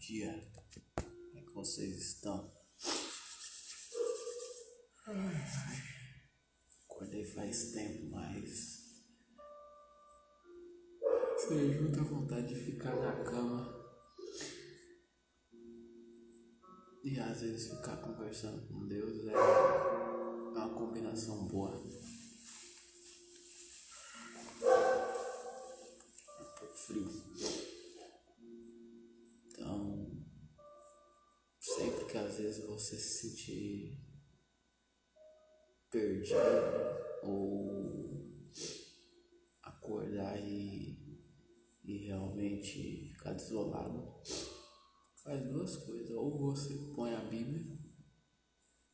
dia, como é que vocês estão? Acordei faz tempo, mas sei muita vontade de ficar na cama e às vezes ficar conversando com Deus é uma combinação boa. Um pouco frio. Então, sempre que às vezes você se sentir perdido ou acordar e realmente ficar desolado, faz duas coisas: ou você põe a Bíblia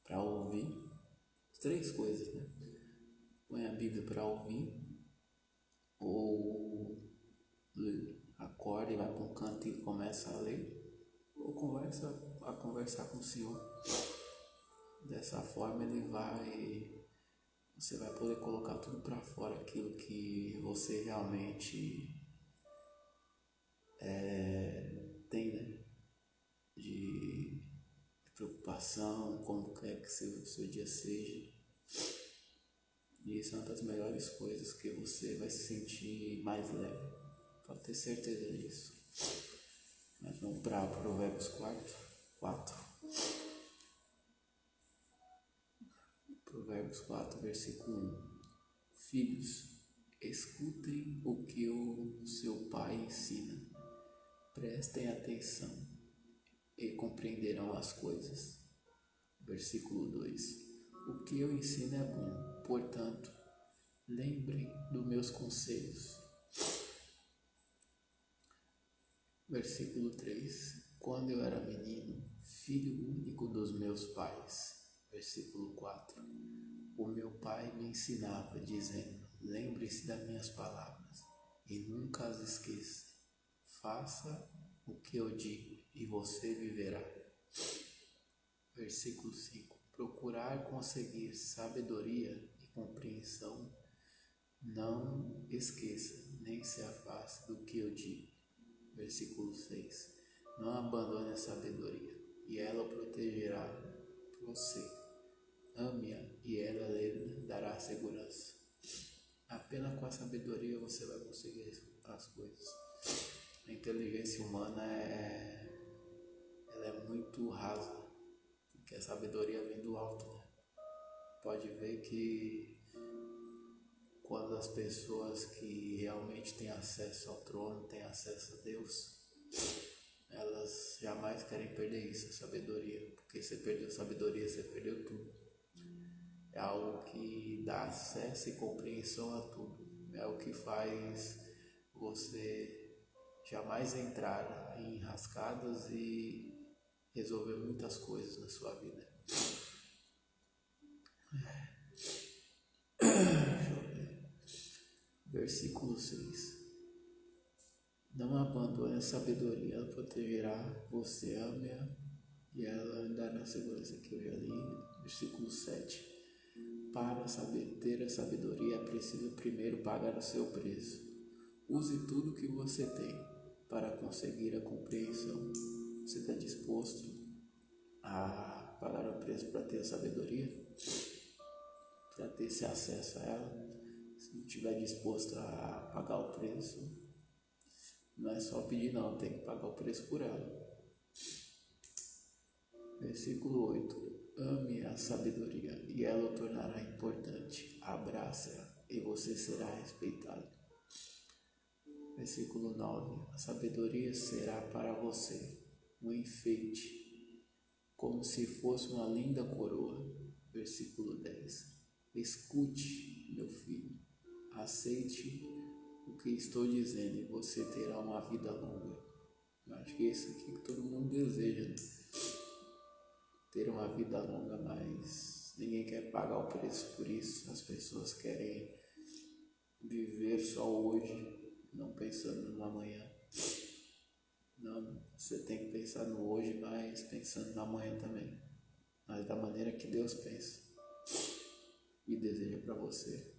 para ouvir, três coisas, né? Põe a Bíblia para ouvir, ou acorda e vai para um canto e começa a ler, ou começa a conversar com o Senhor. Dessa forma você vai poder colocar tudo para fora, aquilo que você realmente tem, né? De preocupação, como quer que o seu dia seja. E isso é uma das melhores coisas, que você vai se sentir mais leve. Pode ter certeza disso. Mas vamos para Provérbios 4. Provérbios 4, versículo 1. Filhos, escutem o que o seu pai ensina. Prestem atenção e compreenderão as coisas. Versículo 2. O que eu ensino é bom, portanto, lembrem dos meus conselhos. Versículo 3. Quando eu era menino, filho único dos meus pais. Versículo 4. O meu pai me ensinava, dizendo: lembre-se das minhas palavras e nunca as esqueça. Faça o que eu digo e você viverá. Versículo 5. Procurar conseguir sabedoria e compreensão, não esqueça, nem se afaste do que eu digo. Versículo 6. Não abandone a sabedoria, e ela o protegerá você. Ame-a, e ela lhe dará segurança. Apenas com a sabedoria você vai conseguir as coisas. A inteligência humana ela é muito rasa, porque a sabedoria vem do alto, né? Pode ver que quando as pessoas que realmente têm acesso ao trono, têm acesso a Deus, elas jamais querem perder isso, a sabedoria, porque você perdeu a sabedoria, você perdeu tudo. É algo que dá acesso e compreensão a tudo. É o que faz você jamais entrar em enrascadas e resolver muitas coisas na sua vida. Versículo 6. Não abandone a sabedoria, ela protegerá você, ame-a, e ela lhe dará segurança, que eu já li. Versículo 7. Para ter a sabedoria é preciso primeiro pagar o seu preço. Use tudo que você tem para conseguir a compreensão. Você está disposto a pagar o preço para ter a sabedoria? Para ter esse acesso a ela? Se não estiver disposto a pagar o preço, não é só pedir não, tem que pagar o preço por ela. Versículo 8. Ame a sabedoria e ela o tornará importante. Abraça-a e você será respeitado. Versículo 9. A sabedoria será para você um enfeite, como se fosse uma linda coroa. Versículo 10. Escute, meu filho, aceite o que estou dizendo e você terá uma vida longa. Eu acho que é isso aqui que todo mundo deseja, né? Ter uma vida longa, mas ninguém quer pagar o preço por isso. As pessoas querem viver só hoje, não pensando no amanhã. Não, você tem que pensar no hoje, mas pensando no amanhã também, mas da maneira que Deus pensa e deseja para você.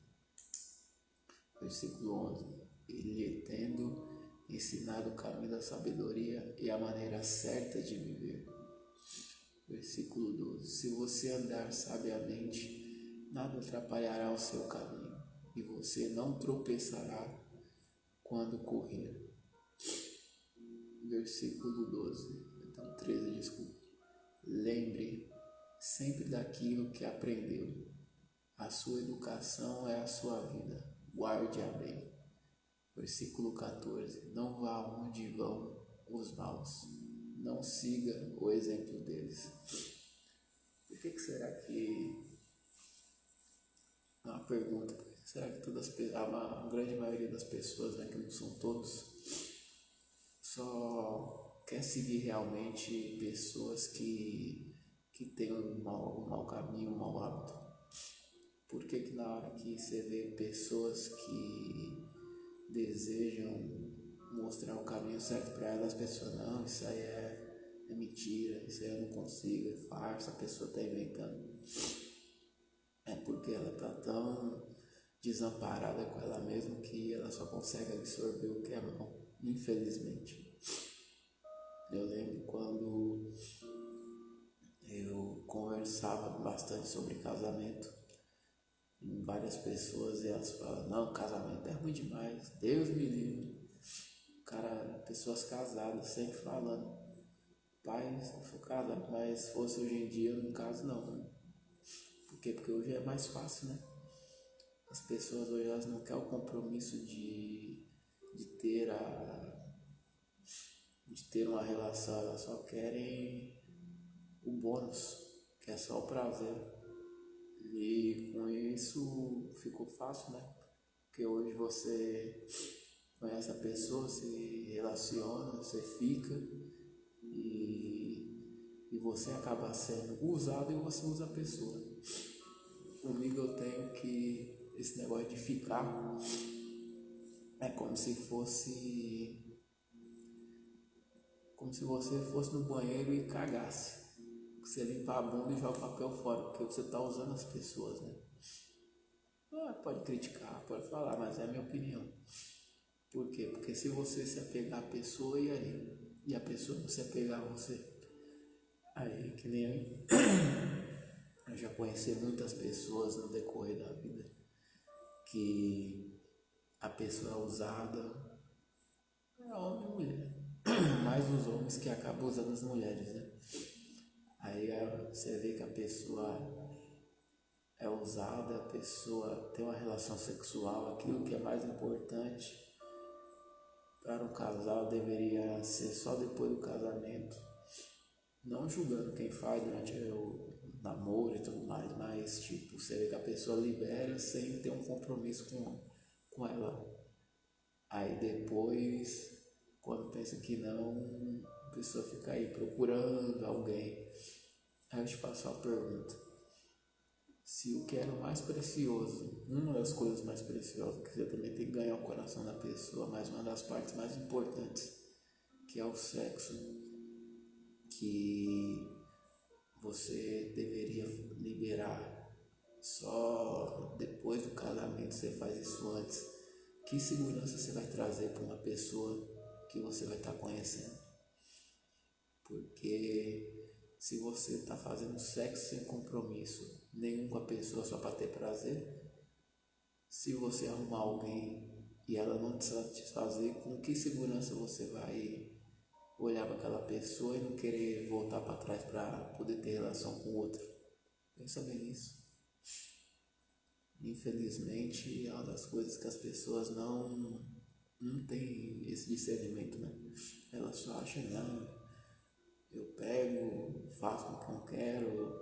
Versículo 11. E lhe tendo ensinar o caminho da sabedoria e a maneira certa de viver. Versículo 12. Se você andar sabiamente, nada atrapalhará o seu caminho, e você não tropeçará quando correr. Versículo 12. Então, 13, desculpa. Lembre sempre daquilo que aprendeu. A sua educação é a sua vida. Guarde-a bem. Versículo 14. Não vá onde vão os maus. Não siga o exemplo deles. Por que será que... Uma pergunta. Será que a grande maioria das pessoas, né, que não são todos, só quer seguir realmente pessoas que têm um mau caminho, um mau hábito? Por que na hora que você vê pessoas que desejam mostrar o caminho certo para elas, as pessoas, não, isso aí é mentira, isso aí eu não consigo, é farsa, a pessoa está inventando? É porque ela está tão desamparada com ela mesma que ela só consegue absorver o que é mal, infelizmente. Eu lembro quando eu conversava bastante sobre casamento com várias pessoas e elas falam, não, casamento é ruim demais, Deus me livre. Cara, pessoas casadas sempre falando, pai, se eu for casado, mas se fosse hoje em dia eu não caso não. Por quê? Porque hoje é mais fácil, né? As pessoas hoje elas não querem o compromisso de ter uma relação, elas só querem o bônus, que é só o prazer. E com isso ficou fácil, né? Porque hoje você conhece a pessoa, se relaciona, você fica e você acaba sendo usado e você usa a pessoa. Comigo eu tenho que esse negócio de ficar é como se você fosse no banheiro e cagasse. Você limpa a bunda e joga o papel fora, porque você está usando as pessoas, né? Pode criticar, pode falar, mas é a minha opinião. Por quê? Porque se você se apegar à pessoa, e aí? E a pessoa não se apegar a você? Aí, que nem eu já conheci muitas pessoas no decorrer da vida que a pessoa é usada, é homem e mulher, mais os homens que acabam usando as mulheres, né? Aí você vê que a pessoa é usada, a pessoa tem uma relação sexual, aquilo que é mais importante para um casal deveria ser só depois do casamento, não julgando quem faz durante o namoro e tudo mais, mas tipo, você vê que a pessoa libera sem ter um compromisso com ela. Aí depois, quando pensa que não, a pessoa fica aí procurando alguém. Aí eu te faço uma pergunta: se o que era o mais precioso, uma das coisas mais preciosas, que você também tem que ganhar o coração da pessoa, mas uma das partes mais importantes, que é o sexo, que você deveria liberar só depois do casamento, você faz isso antes, que segurança você vai trazer para uma pessoa que você vai estar conhecendo? Porque se você está fazendo sexo sem compromisso nenhum com a pessoa só para ter prazer, se você arrumar alguém e ela não te satisfazer, com que segurança você vai olhar para aquela pessoa e não querer voltar para trás para poder ter relação com outra? Pensa bem nisso. Infelizmente é uma das coisas que as pessoas não têm esse discernimento, né? Elas só acham, não, eu pego, faço o que eu quero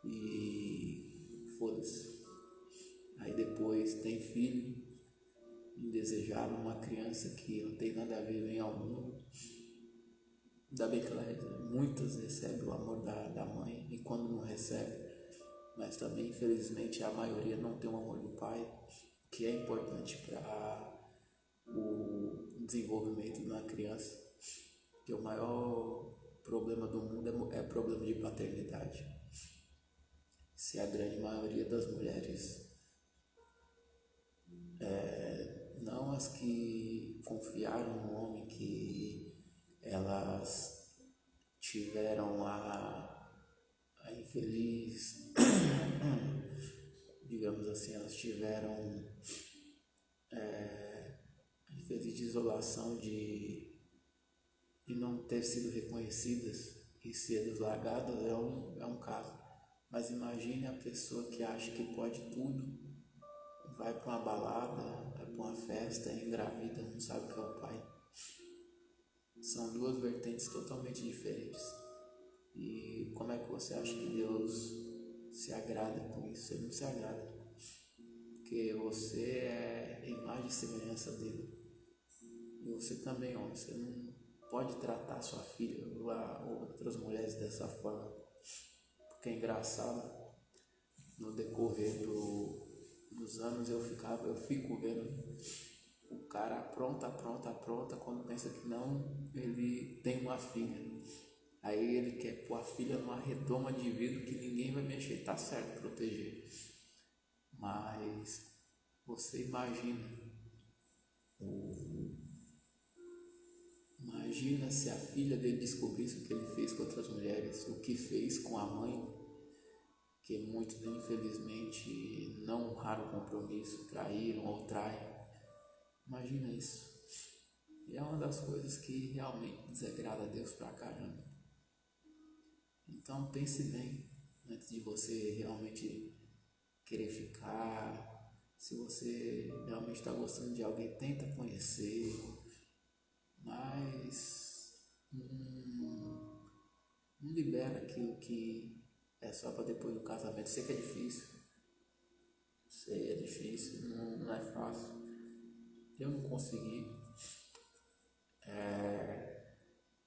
e foda-se. Aí depois tem filho indesejado, uma criança que não tem nada a ver, vem ao mundo. Ainda bem que muitas recebem o amor da mãe, e quando não recebe, mas também infelizmente a maioria não tem o amor do pai, que é importante para o desenvolvimento de uma criança. Que o maior problema do mundo é problema de paternidade. Se a grande maioria das mulheres não as que confiaram no homem, que elas tiveram a infeliz, digamos assim, elas tiveram a infeliz desolação de não ter sido reconhecidas e ser largadas é um caso. Mas imagine a pessoa que acha que pode tudo, vai para uma balada, vai para uma festa, engravida, não sabe o que é o pai. São duas vertentes totalmente diferentes. E como é que você acha que Deus se agrada com isso? Ele não se agrada, porque você é imagem e semelhança dele. E você também, homem, você não pode tratar sua filha ou outras mulheres dessa forma. Porque é engraçado, no decorrer dos anos eu fico vendo o cara apronta, quando pensa que não, ele tem uma filha. Aí ele quer pôr a filha numa redoma de vidro que ninguém vai mexer, tá certo, proteger. Mas você imagina se a filha dele descobrisse o que ele fez com outras mulheres, o que fez com a mãe, que muitos infelizmente não honraram o compromisso, traíram ou traem. Imagina isso. E é uma das coisas que realmente desagrada a Deus pra caramba. Então pense bem antes de você realmente querer ficar. Se você realmente está gostando de alguém, tenta conhecer, mas não libera aquilo que é só para depois do casamento. Sei que é difícil, não é fácil. Eu não consegui.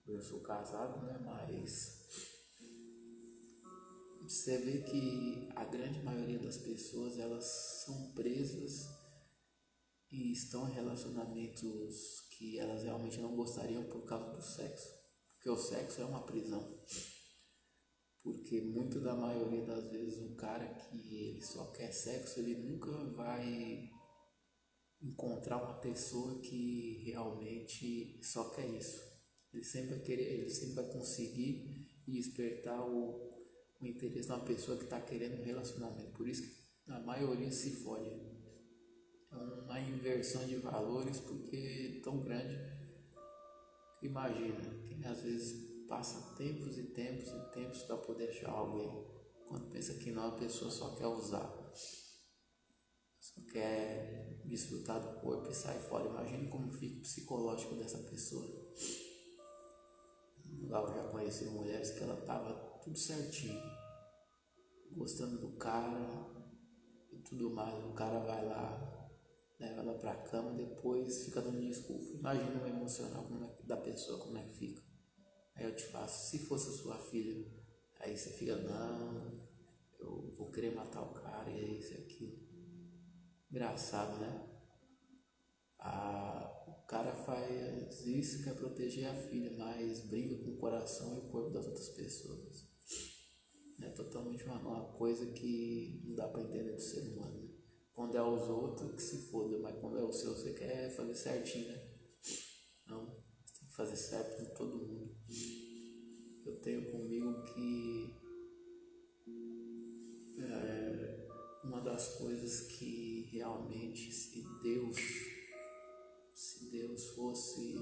Eu sou casado, né? Mas você vê que a grande maioria das pessoas, elas são presas e estão em relacionamentos que elas realmente não gostariam por causa do sexo. Porque o sexo é uma prisão. Porque muito da maioria das vezes um cara que ele só quer sexo, ele nunca vai encontrar uma pessoa que realmente só quer isso. Ele sempre vai querer, ele sempre vai conseguir despertar o interesse de uma pessoa que está querendo um relacionamento. Por isso que a maioria se fode. É uma inversão de valores, porque é tão grande. Imagina, quem às vezes passa tempos e tempos para poder achar alguém, quando pensa que não, a pessoa só quer usar, só quer desfrutar do corpo e sair fora. Imagina como fica o psicológico dessa pessoa. Eu já conheci mulheres que ela tava tudo certinho, gostando do cara e tudo mais. O cara vai lá, leva ela pra cama, depois fica dando desculpa. Imagina o emocional da pessoa, como é que fica. Aí eu te faço, se fosse sua filha, aí você fica, não, eu vou querer matar o cara, e é isso e aquilo. Engraçado, né? O cara faz isso, quer proteger a filha, mas briga com o coração e o corpo das outras pessoas. É totalmente uma coisa que não dá pra entender do ser humano, né? Quando é os outros, que se foda, mas quando é o seu, você quer fazer certinho, né? Não, você tem que fazer certo com todo mundo. Eu tenho comigo que uma das coisas que realmente, se Deus fosse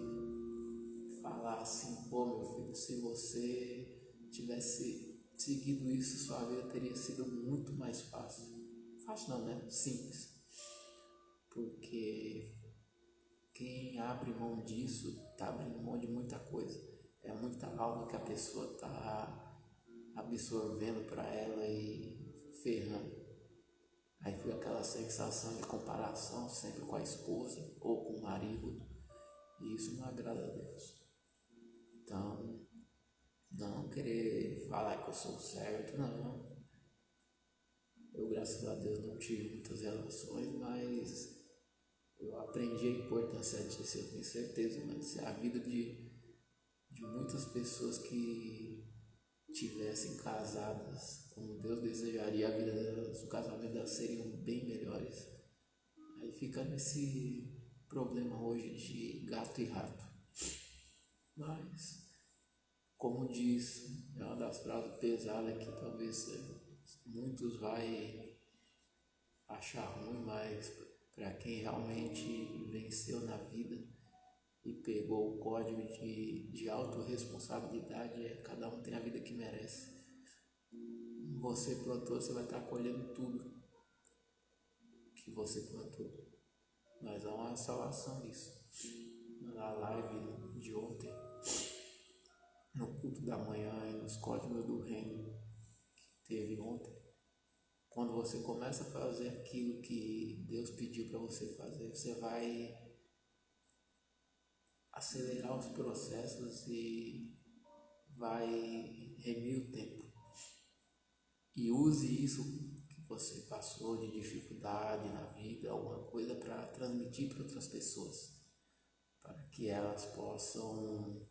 falar assim, pô meu filho, se você tivesse seguido isso, sua vida teria sido muito mais fácil. Fácil não, né? Simples. Porque quem abre mão disso, está abrindo mão de muita coisa. É muita alma que a pessoa está absorvendo para ela e ferrando. Aí fica aquela sensação de comparação sempre com a esposa ou com o marido. E isso não agrada a Deus. Então, não querer falar que eu sou certo, não. Eu, graças a Deus, não tive muitas relações, mas eu aprendi a importância disso. Eu tenho certeza, mano, se a vida de muitas pessoas que tivessem casadas como Deus desejaria, a vida delas, o casamento delas seriam bem melhores. Aí fica nesse problema hoje de gato e rato. Mas, como diz, é uma das frases pesadas que talvez muitos vai achar ruim, mas para quem realmente venceu na vida e pegou o código de autorresponsabilidade, cada um tem a vida que merece. Você plantou, você vai estar colhendo tudo que você plantou. Mas há uma salvação nisso. Na live de ontem, no culto da manhã e nos códigos do reino que teve ontem, quando você começa a fazer aquilo que Deus pediu para você fazer, você vai acelerar os processos e vai remir o tempo. E use isso que você passou de dificuldade na vida, alguma coisa, para transmitir para outras pessoas, para que elas possam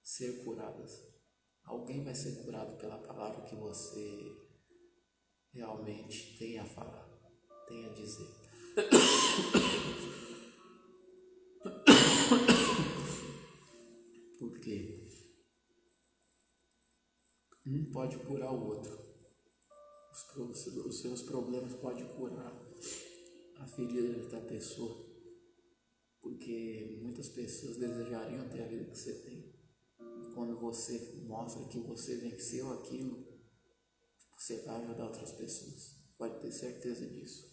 ser curadas. Alguém vai ser curado pela palavra que você realmente tem a falar, tem a dizer. Porque um pode curar o outro. Os seus problemas podem curar a ferida da pessoa, porque muitas pessoas desejariam ter a vida que você tem. E quando você mostra que você venceu aquilo, você vai ajudar outras pessoas. Pode ter certeza disso.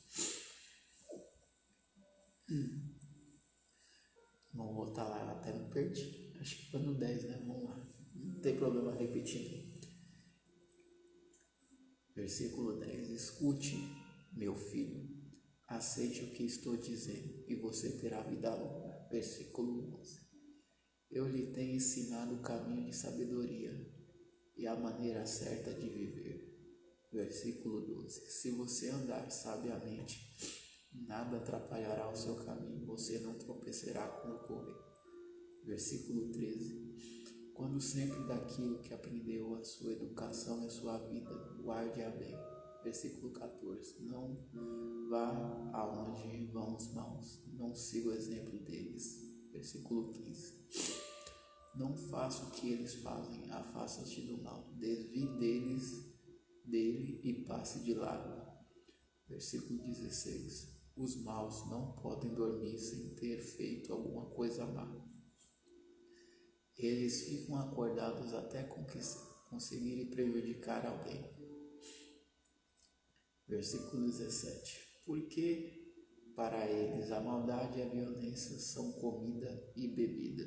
Vamos voltar lá, até me perdi. Acho que foi no 10, né? Vamos lá. Não tem problema repetindo. Versículo 10. Escute, meu filho, aceite o que estou dizendo e você terá vida longa. Versículo 11. Eu lhe tenho ensinado o caminho de sabedoria e a maneira certa de viver. Versículo 12. Se você andar sabiamente, nada atrapalhará o seu caminho, você não tropeçará quando correr. Versículo 13. Quando sempre daquilo que aprendeu, a sua educação e a sua vida, guarde-a bem. Versículo 14. Não vá aonde vão os maus, não siga o exemplo deles. Versículo 15. Não faça o que eles fazem, afasta-te do mal, desvie dele e passe de lado. Versículo 16. Os maus não podem dormir sem ter feito alguma coisa má. Eles ficam acordados até conseguirem prejudicar alguém. Versículo 17. Porque para eles a maldade e a violência são comida e bebida.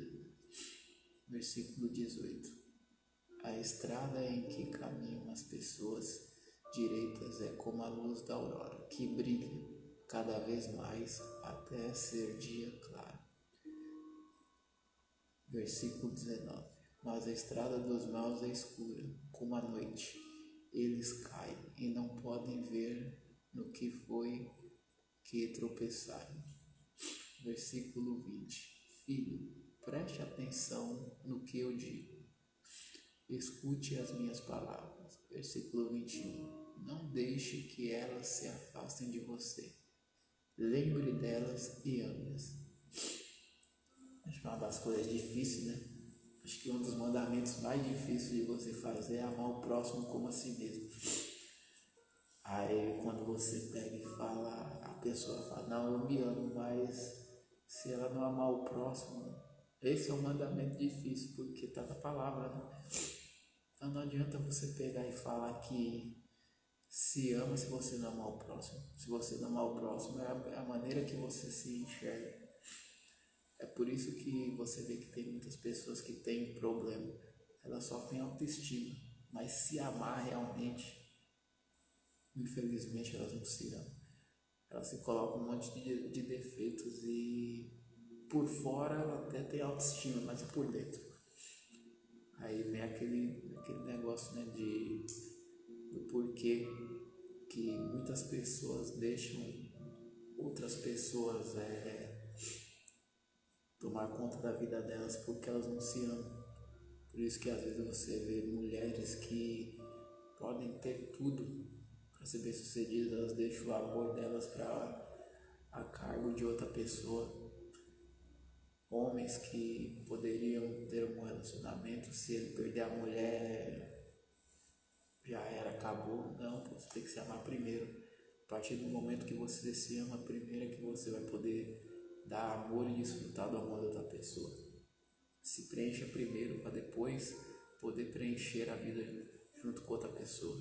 Versículo 18. A estrada em que caminham as pessoas direitas é como a luz da aurora, que brilha cada vez mais até ser dia claro. Versículo 19. Mas a estrada dos maus é escura, como a noite. Eles caem e não podem ver no que foi que tropeçaram. Versículo 20. Filho, preste atenção no que eu digo. Escute as minhas palavras. Versículo 21. Não deixe que elas se afastem de você. Lembre delas e ame-as. Acho que é uma das coisas difíceis, né? Acho que um dos mandamentos mais difíceis de você fazer é amar o próximo como a si mesmo. Aí quando você pega e fala, a pessoa fala, não, eu me amo, mas se ela não amar o próximo, esse é um mandamento difícil, porque está na palavra, né? Então não adianta você pegar e falar que se ama se você não amar o próximo. Se você não amar o próximo, é a maneira que você se enxerga. É por isso que você vê que tem muitas pessoas que têm problema. Elas só têm autoestima, mas se amar realmente, infelizmente elas não se amam. Elas se colocam um monte de defeitos e por fora ela até tem autoestima, mas por dentro. Aí vem aquele negócio, né, do porquê que muitas pessoas deixam outras pessoas tomar conta da vida delas porque elas não se amam. Por isso que às vezes você vê mulheres que podem ter tudo para ser bem sucedidas, elas deixam o amor delas a cargo de outra pessoa. Homens que poderiam ter um relacionamento, se ele perder a mulher, já era, acabou. Não, você tem que se amar primeiro. A partir do momento que você se ama primeiro é que você vai poder dar amor e desfrutar do amor da outra pessoa. Se preencha primeiro para depois poder preencher a vida junto com outra pessoa.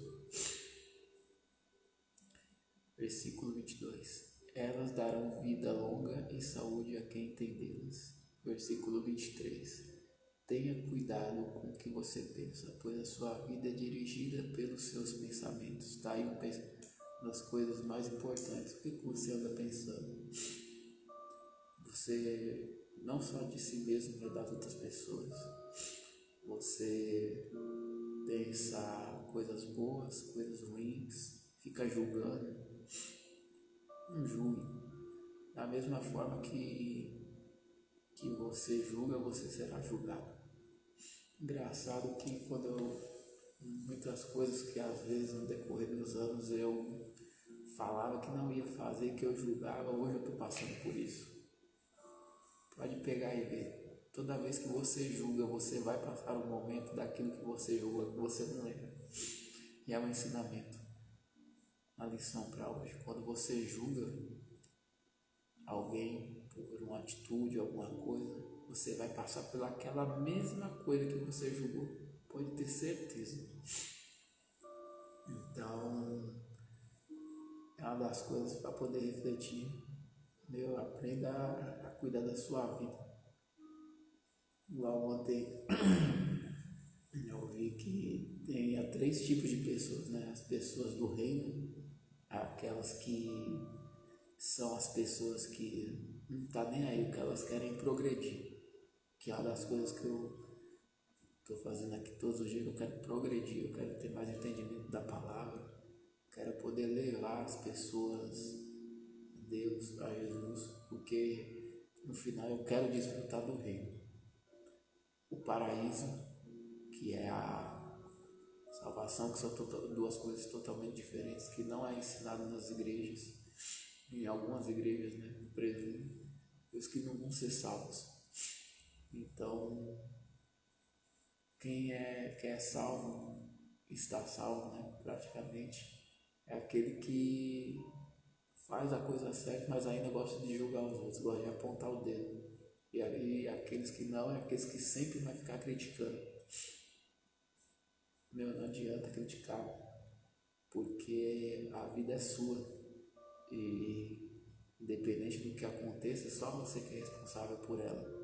Versículo 22. Elas darão vida longa e saúde a quem entendê-las. Versículo 23. Tenha cuidado com o que você pensa, pois a sua vida é dirigida pelos seus pensamentos. Está aí uma das coisas mais importantes. O que você anda pensando? Você não só de si mesmo, mas das outras pessoas. Você pensa coisas boas, coisas ruins, fica julgando. Não julgue. Da mesma forma que você julga, você será julgado. Engraçado que muitas coisas que às vezes no decorrer dos anos eu falava que não ia fazer, que eu julgava, hoje eu estou passando por isso. Pode pegar e ver. Toda vez que você julga, você vai passar um momento daquilo que você julga, que você não lembra. E é um ensinamento, uma lição para hoje. Quando você julga alguém por uma atitude, alguma coisa, você vai passar pelaquela mesma coisa que você julgou. Pode ter certeza. Então, é uma das coisas para poder refletir. Aprenda a cuidar da sua vida. Igual ontem eu vi que tem 3 tipos de pessoas, né? As pessoas do reino, aquelas que são as pessoas que não tá nem aí, que elas querem progredir. Que é uma das coisas que eu estou fazendo aqui todos os dias. Eu quero progredir, eu quero ter mais entendimento da palavra, quero poder levar as pessoas a Deus, a Jesus, porque no final eu quero desfrutar do reino. O paraíso, que é a salvação, que são duas coisas totalmente diferentes, que não é ensinado nas igrejas, em algumas igrejas, né? Presumo, os que não vão ser salvos. Então, quem é salvo, está salvo, né? Praticamente, é aquele que faz a coisa certa, mas ainda gosta de julgar os outros, gosta de apontar o dedo. E aí, aqueles que não, é aqueles que sempre vai ficar criticando. Não adianta criticar, porque a vida é sua. E independente do que aconteça, só você que é responsável por ela.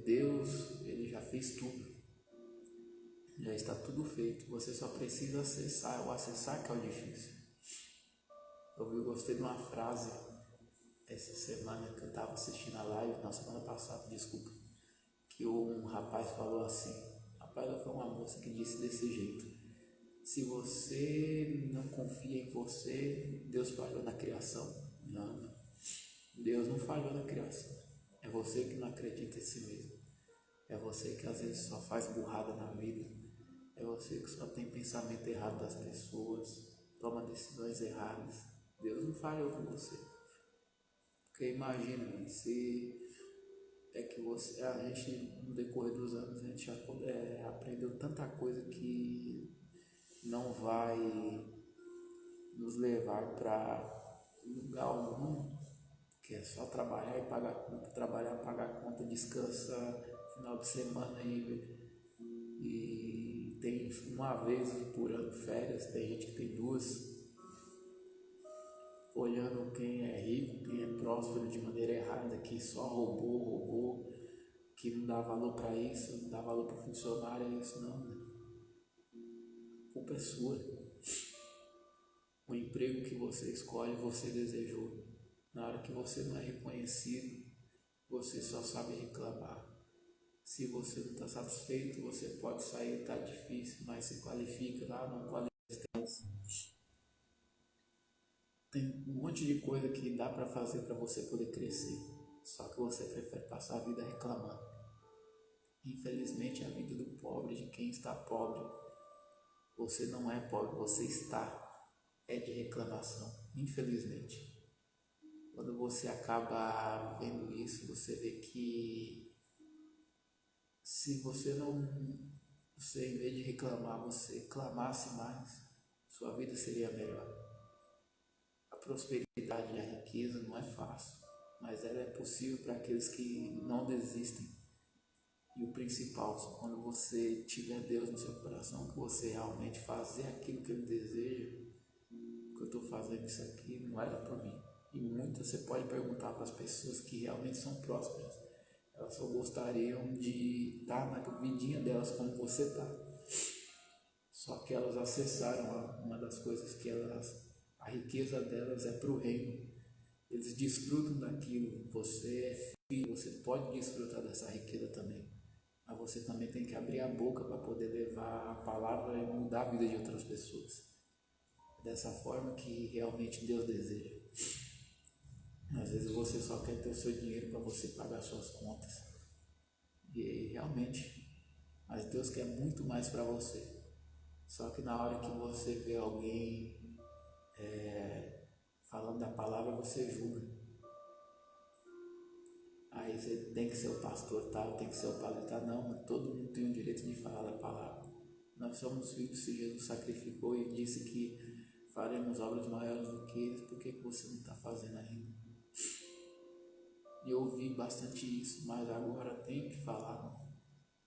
Deus, ele já fez tudo. Já está tudo feito. Você só precisa acessar. O acessar que é o difícil. Eu gostei de uma frase essa semana que eu estava assistindo a live, na semana passada, desculpa, que um rapaz falou assim. Rapaz, foi uma moça que disse desse jeito: se você não confia em você, Deus falhou na criação. Não. Deus não falhou na criação. É você que não acredita em si mesmo. É você que às vezes só faz burrada na vida. É você que só tem pensamento errado das pessoas, toma decisões erradas. Deus não falhou com você. Porque imagina, se é que a gente no decorrer dos anos a gente já aprendeu tanta coisa que não vai nos levar para lugar algum, que é só trabalhar e pagar conta, trabalhar, pagar conta, descansa final de semana e tem uma vez por ano férias, tem gente que tem 2, olhando quem é rico, quem é próspero de maneira errada, que só roubou, que não dá valor para isso, não dá valor para funcionário, é isso não, né? A culpa é sua. O emprego que você escolhe, você desejou. Na hora que você não é reconhecido, você só sabe reclamar. Se você não está satisfeito, você pode sair, está difícil, mas se qualifica lá, não qualifica. Tem um monte de coisa que dá para fazer para você poder crescer, só que você prefere passar a vida reclamando. Infelizmente, a vida do pobre, de quem está pobre, você não é pobre, você está, é de reclamação, infelizmente. Quando você acaba vendo isso, você vê que se você em vez de reclamar, você clamasse mais, sua vida seria melhor. A prosperidade e a riqueza não é fácil, mas ela é possível para aqueles que não desistem. E o principal, quando você tiver Deus no seu coração, que você realmente fazer aquilo que Ele deseja, que eu estou fazendo isso aqui não era para mim. E muitas você pode perguntar para as pessoas que realmente são prósperas, elas só gostariam de estar na vidinha delas como você está. Só que elas acessaram uma das coisas que a riqueza delas é para o reino. Eles desfrutam daquilo. Você é filho, você pode desfrutar dessa riqueza também. Mas você também tem que abrir a boca para poder levar a palavra e mudar a vida de outras pessoas. Dessa forma que realmente Deus deseja. Às vezes você só quer ter o seu dinheiro para você pagar suas contas. E realmente, mas Deus quer muito mais para você. Só que na hora que você vê alguém falando da palavra, você julga. Aí você tem que ser o pastor tal, tem que ser o padre tal. Não, mas todo mundo tem o direito de falar da palavra. Nós somos filhos, se Jesus sacrificou e disse que faremos obras maiores do que eles, por que você não está fazendo ainda? E eu ouvi bastante isso, mas agora tenho que falar.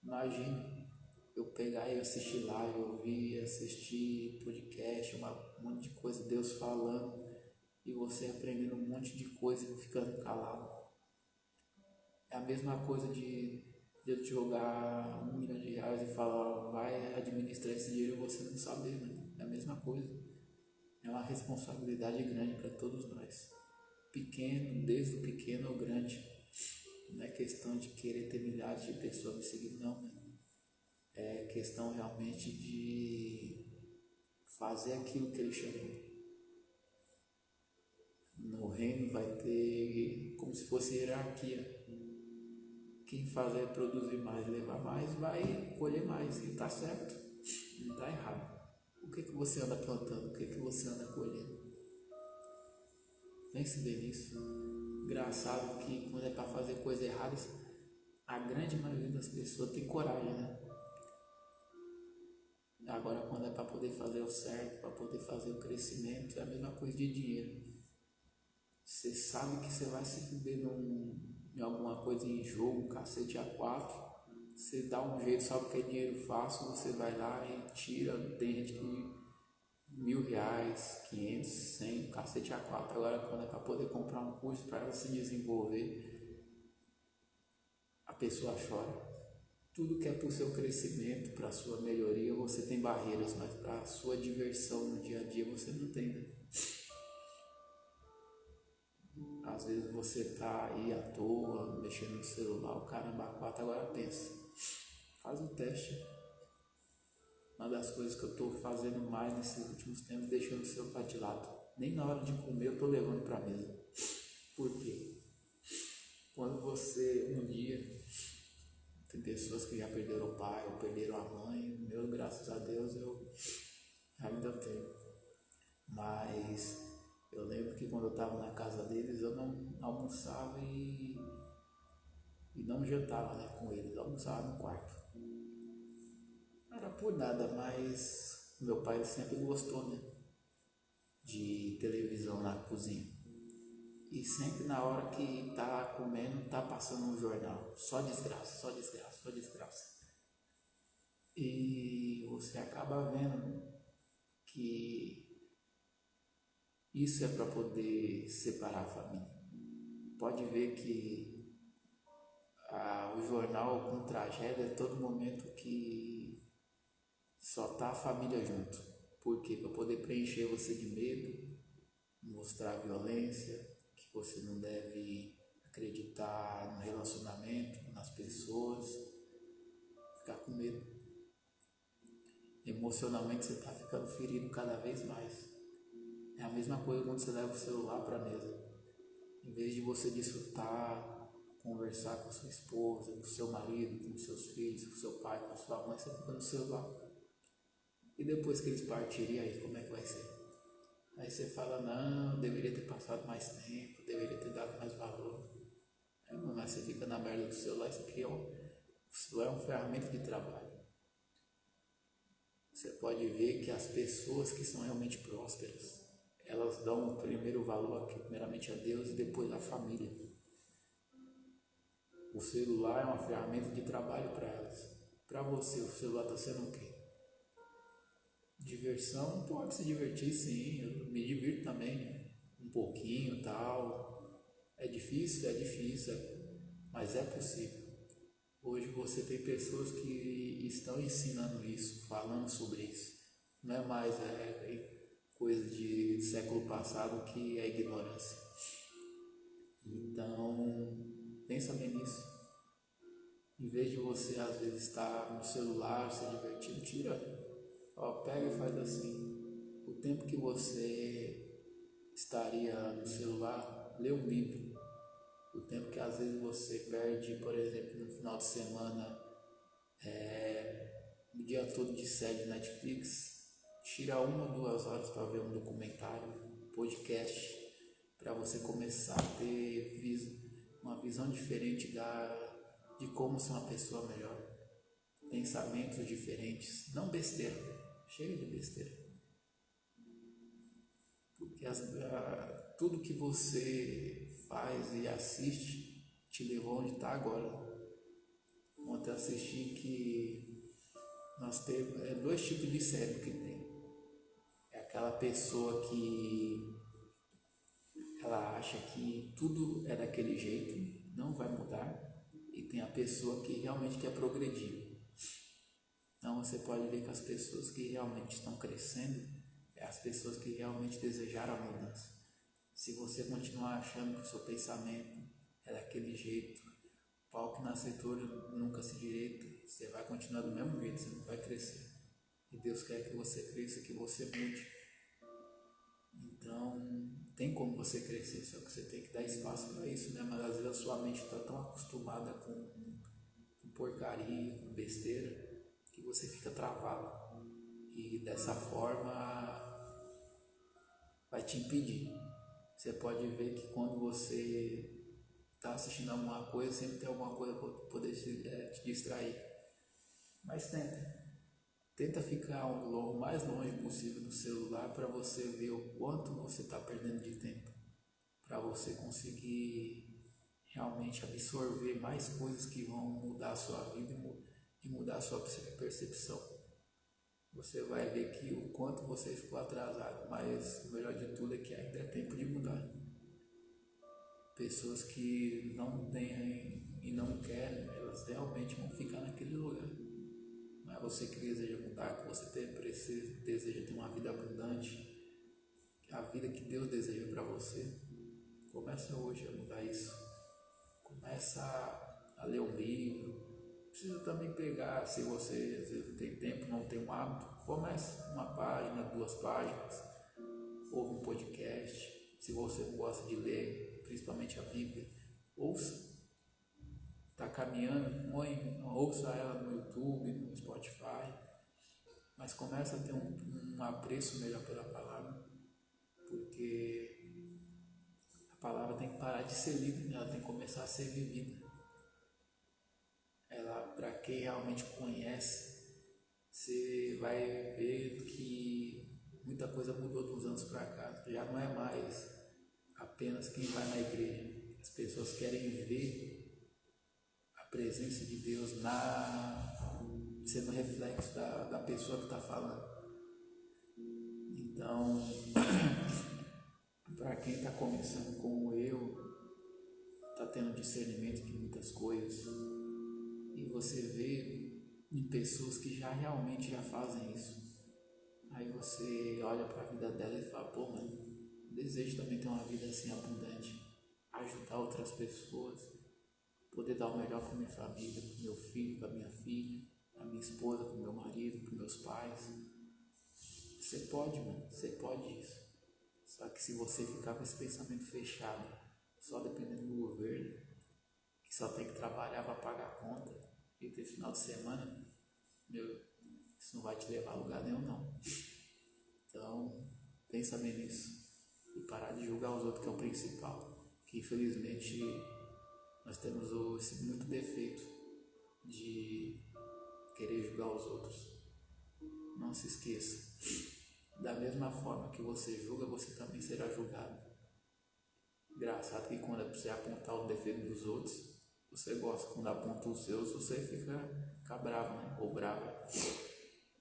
Imagine eu pegar e assistir live, ouvir, assistir podcast, um monte de coisa, Deus falando, e você aprendendo um monte de coisa e ficando calado. É a mesma coisa de eu te jogar R$1 milhão e falar, vai administrar esse dinheiro e você não saber, né? É a mesma coisa. É uma responsabilidade grande para todos nós. Pequeno, desde o pequeno ao grande. Não é questão de querer ter milhares de pessoas me seguindo, não, né? É questão realmente de fazer aquilo que Ele chamou. No reino vai ter como se fosse hierarquia. Quem fazer produzir mais, levar mais, vai colher mais. E está certo, não está errado. O que você anda plantando? O que você anda colhendo? Pense bem nisso. Engraçado que quando é para fazer coisas erradas, a grande maioria das pessoas tem coragem, né? Agora, quando é para poder fazer o certo, para poder fazer o crescimento, é a mesma coisa de dinheiro. Você sabe que você vai se fuder em alguma coisa em jogo, cacete A4. Você dá um jeito, sabe que é dinheiro fácil, você vai lá e tira. Tem gente que R$1.000, 500, 100, cacete A4. Agora, quando é para poder comprar um curso para ela se desenvolver, a pessoa chora. Tudo que é para o seu crescimento, para a sua melhoria, você tem barreiras, mas para a sua diversão no dia a dia você não tem, né? Às vezes você está aí à toa, mexendo no celular, o caramba, A4, agora pensa, faz um teste. Uma das coisas que eu estou fazendo mais nesses últimos tempos, deixando o celular de lado. Nem na hora de comer eu estou levando para a mesa. Por quê? Quando você, um dia, tem pessoas que já perderam o pai ou perderam a mãe, meu, graças a Deus, eu ainda tenho. Mas eu lembro que quando eu estava na casa deles, eu não almoçava e não jantava, né, com eles, eu almoçava no quarto. Não era por nada, mas meu pai sempre gostou, né, de televisão na cozinha. E sempre na hora que tá comendo, tá passando um jornal. Só desgraça, só desgraça, só desgraça. E você acaba vendo que isso é para poder separar a família. Pode ver que o jornal com tragédia é todo momento que só tá a família junto. Por quê? Para poder preencher você de medo, mostrar violência, que você não deve acreditar no relacionamento, nas pessoas, ficar com medo. Emocionalmente você está ficando ferido cada vez mais. É a mesma coisa quando você leva o celular para a mesa. Em vez de você desfrutar, conversar com a sua esposa, com o seu marido, com os seus filhos, com o seu pai, com a sua mãe, você fica no celular. E depois que eles partirem, aí como é que vai ser? Aí você fala, não, deveria ter passado mais tempo, deveria ter dado mais valor. Mas você fica na merda do celular, isso aqui o celular é uma ferramenta de trabalho. Você pode ver que as pessoas que são realmente prósperas, elas dão o primeiro valor aqui, primeiramente a Deus e depois à família. O celular é uma ferramenta de trabalho para elas. Para você, o celular está sendo o quê? Diversão, pode se divertir sim, eu me divirto também, um pouquinho tal. É difícil, mas é possível. Hoje você tem pessoas que estão ensinando isso, falando sobre isso. Não é mais coisa de século passado que é ignorância. Então, pensa bem nisso. Em vez de você às vezes estar no celular, se divertindo, tira. Pega e faz assim. O tempo que você estaria no celular, lê um livro. O tempo que às vezes você perde, por exemplo, no final de semana, o dia todo de série de Netflix, tira 1 ou 2 horas para ver um documentário, um podcast, para você começar a ter uma visão diferente de como ser uma pessoa melhor. Pensamentos diferentes, não besteira, chega de besteira. Porque tudo que você faz e assiste te levou onde está agora. Ontem assisti que nós temos 2 tipos de cérebro que tem. É aquela pessoa que ela acha que tudo é daquele jeito, não vai mudar. E tem a pessoa que realmente quer progredir. Então você pode ver que as pessoas que realmente estão crescendo é as pessoas que realmente desejaram a mudança. Se você continuar achando que o seu pensamento é daquele jeito, pau que na cintura nunca se direita, você vai continuar do mesmo jeito, você não vai crescer. E Deus quer que você cresça, que você mude. Então, tem como você crescer, só que você tem que dar espaço para isso, né? Mas às vezes a sua mente está tão acostumada com porcaria, com besteira, que você fica travado. E dessa forma vai te impedir. Você pode ver que quando você está assistindo alguma coisa, sempre tem alguma coisa para poder te distrair. Mas tenta ficar o mais longe possível do celular para você ver o quanto você está perdendo de tempo. Para você conseguir realmente absorver mais coisas que vão mudar a sua vida e mudar a sua percepção. Você vai ver que o quanto você ficou atrasado, mas o melhor de tudo é que ainda é tempo de mudar. Pessoas que não têm e não querem, elas realmente vão ficar naquele lugar. Mas você que deseja mudar, que você deseja ter uma vida abundante, a vida que Deus deseja para você, começa hoje a mudar isso. Começa a ler um livro. Precisa também pegar, se você às vezes não tem tempo, não tem um hábito, comece 1 página, 2 páginas, ouve um podcast. Se você não gosta de ler, principalmente a Bíblia, ouça. Está caminhando, ouça ela no YouTube, no Spotify, mas começa a ter um apreço melhor pela palavra, porque a palavra tem que parar de ser lida, ela tem que começar a ser vivida. Para quem realmente conhece, você vai ver que muita coisa mudou de uns anos para cá. Já não é mais apenas quem vai na igreja. As pessoas querem ver a presença de Deus sendo reflexo da pessoa que está falando. Então, para quem está começando como eu, está tendo discernimento de muitas coisas, e você vê em pessoas que já realmente já fazem isso, aí você olha para a vida dela e fala, pô, mano, desejo também ter uma vida assim abundante, ajudar outras pessoas, poder dar o melhor para minha família, para meu filho, para minha filha, para minha esposa, para meu marido, para meus pais. Você pode, mano, você pode isso. Só que se você ficar com esse pensamento fechado, só dependendo do governo, que só tem que trabalhar para pagar a conta e ter final de semana, isso não vai te levar a lugar nenhum, não. Então, Pensa bem nisso. E parar de julgar os outros, que é o principal. Que infelizmente nós temos esse muito defeito de querer julgar os outros. Não se esqueça. Da mesma forma que você julga, você também será julgado. Engraçado que quando é pra você apontar o defeito dos outros, você gosta. Quando aponta os seus, você fica bravo, né? Ou brava.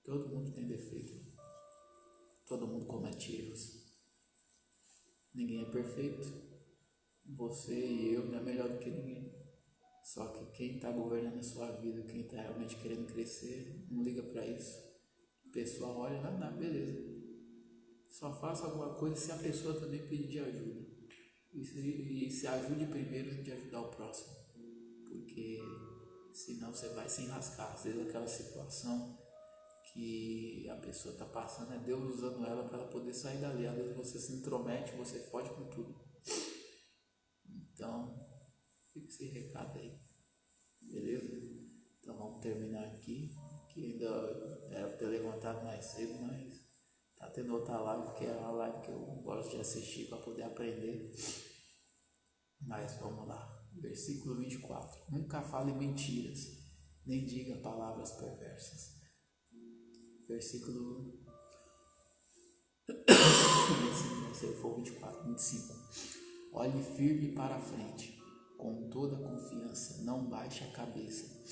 Todo mundo tem defeito. Todo mundo comete erros. Ninguém é perfeito. Você e eu não é melhor do que ninguém. Só que quem está governando a sua vida, quem está realmente querendo crescer, não liga para isso. O pessoal olha, não, beleza. Só faça alguma coisa se a pessoa também pedir ajuda. E se ajude primeiro de ajudar o próximo. Porque senão você vai se enrascar. Às vezes aquela situação que a pessoa está passando é Deus usando ela para ela poder sair dali. Às vezes você se intromete, você fode com tudo. Então, fica esse recado aí. Beleza? Então vamos terminar aqui. Que ainda era para ter levantado mais cedo, mas tá tendo outra live, que é a live que eu gosto de assistir para poder aprender. Mas vamos lá. Versículo 24. Nunca fale mentiras, nem diga palavras perversas. Versículo 25. Olhe firme para a frente, com toda confiança, não baixe a cabeça.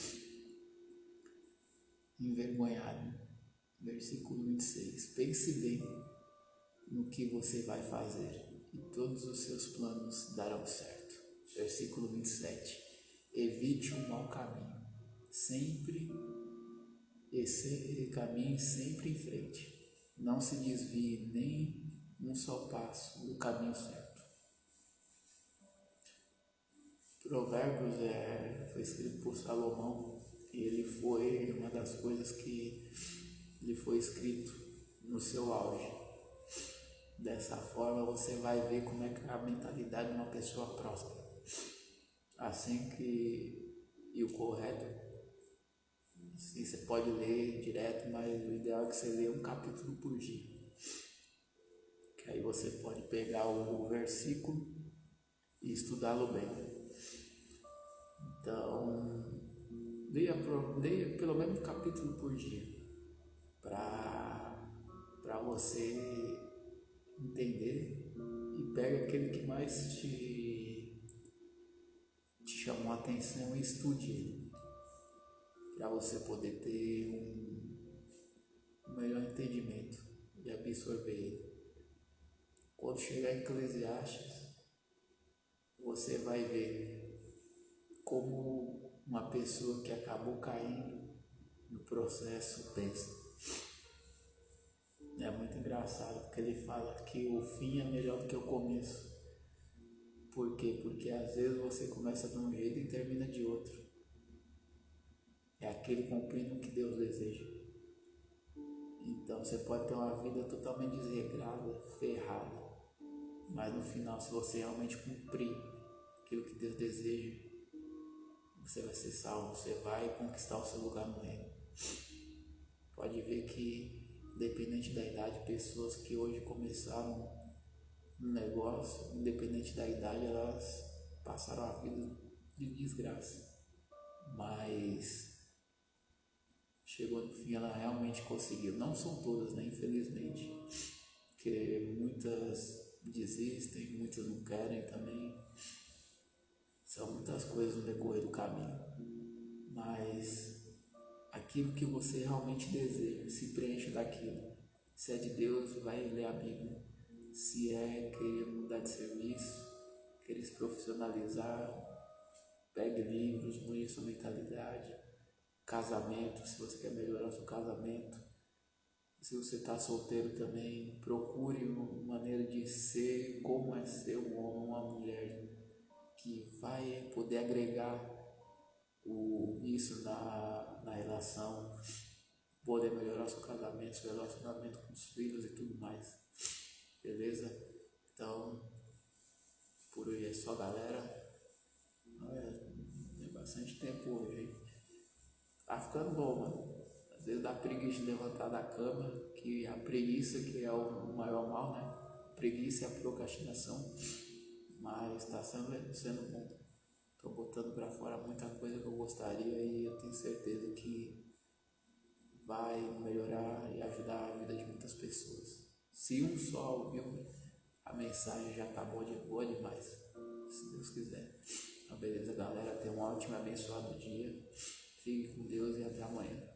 Envergonhado. Versículo 26. Pense bem no que você vai fazer, e todos os seus planos darão certo. Versículo 27. Evite o mau caminho, caminhe sempre em frente. Não se desvie nem um só passo do caminho certo. Provérbios foi escrito por Salomão, e ele foi uma das coisas que ele foi escrito no seu auge. Dessa forma você vai ver como é que é a mentalidade de uma pessoa próspera. Assim que, e o correto, sim, você pode ler direto, mas o ideal é que você leia um capítulo por dia. Que aí você pode pegar o versículo e estudá-lo bem. Então, leia pelo menos um capítulo por dia, para você entender, e pega aquele que mais te chamou a atenção e estude ele, para você poder ter um melhor entendimento e absorver ele. Quando chegar em Eclesiastes, você vai ver como uma pessoa que acabou caindo no processo pensa. É muito engraçado, porque ele fala que o fim é melhor do que o começo. Por quê? Porque às vezes você começa de um jeito e termina de outro. É aquele cumprindo o que Deus deseja. Então você pode ter uma vida totalmente desregrada, ferrada, mas no final, se você realmente cumprir aquilo que Deus deseja, você vai ser salvo, você vai conquistar o seu lugar no reino. Pode ver que, independente da idade, pessoas que hoje começaram um negócio, independente da idade, elas passaram a vida de desgraça, mas chegou no fim, ela realmente conseguiu. Não são todas, né? Infelizmente, porque muitas desistem, muitas não querem também. São muitas coisas no decorrer do caminho, mas aquilo que você realmente deseja, se preenche daquilo. Se é de Deus, vai ler a Bíblia. Se é querer mudar de serviço, querer se profissionalizar, pegue livros, mude sua mentalidade. Casamento, se você quer melhorar o seu casamento. Se você está solteiro também, procure uma maneira de ser, como é ser um homem ou uma mulher, que vai poder agregar isso na relação, poder melhorar seu casamento, seu relacionamento com os filhos e tudo mais. Beleza? Então, por hoje é só, galera. É bastante tempo hoje, hein? Tá ficando bom, mano. Às vezes dá preguiça de levantar da cama, que a preguiça que é o maior mal, né? Preguiça é a procrastinação, mas está sendo bom. Estou botando para fora muita coisa que eu gostaria e eu tenho certeza que vai melhorar e ajudar a vida de muitas pessoas. Se um só ouviu a mensagem, já tá boa demais, se Deus quiser. Então beleza, galera, tenha um ótimo e abençoado dia. Fique com Deus e até amanhã.